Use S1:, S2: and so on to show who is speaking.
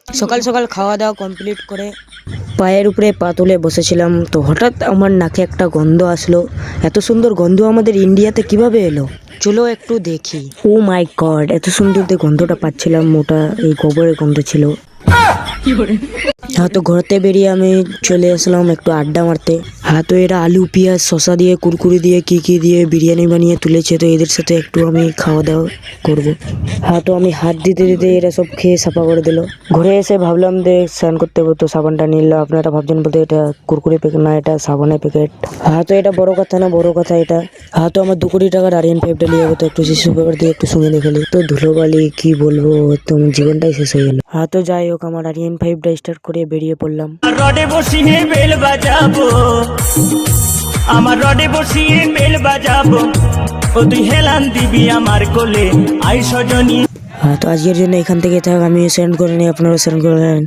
S1: সকাল সকাল খাওয়া দাওয়া কমপ্লিট করে পায়ের উপরে পা তুলে বসেছিলাম, তো হঠাৎ আমার নাকে একটা গন্ধ আসলো। এত সুন্দর গন্ধ আমাদের ইন্ডিয়াতে কিভাবে এলো? চলো একটু দেখি। ও মাই গড, এত সুন্দর যে গন্ধটা পাচ্ছিলাম ওটা এই গোবরের গন্ধ ছিল। হ্যাঁ, তো ঘরতে বেরিয়ে আমি চলে আসলাম একটু আড্ডা মারতে। হ্যাঁ, তো এরা আলু পেঁয়াজ শসা দিয়ে কুরকুরি দিয়ে কি দিয়ে বিরিয়ানি বানিয়ে তুলেছে, তো এদের সাথে একটু আমি খাওয়া দাওয়া করবো। হ্যাঁ, তো আমি হাত দিতে দিতে এরা সব খেয়ে সাফা করে দিল। ঘরে এসে ভাবলাম যে স্নান করতে হবে, তো সাবানটা নিল। আপনারা ভাবছেন বলতে এটা কুরকুরি প্যাকেট না, এটা সাবানের প্যাকেট। হ্যাঁ, তো এটা বড় কথা না, বড় কথা এটা। হ্যাঁ, তো আমার 2 কোটি টাকার আরিয়ান 5টা নিয়ে যাবো, তো একটু টিস্যু পেপার দিয়ে একটু শুনে দেখালি। তো ধুলোবালি কি বলবো, তো আমার জীবনটাই শেষ হয়ে গেল। হ্যাঁ, তো যাই হোক, আমার আরিয়ান 5টা স্টার্ট করে বেরিয়ে পড়লাম।
S2: রডে বসিয়ে বেল বাজাবো, আমার রডে বসিয়ে বেল বাজাবো, ও তুই হেলান দিবি আমার কোলে আই সজনী।
S1: হ্যাঁ, তো আজকের জন্য এখান থেকে থাক, আমি সেন্ড করে নিই, আপনারা সেন্ড করে নেন।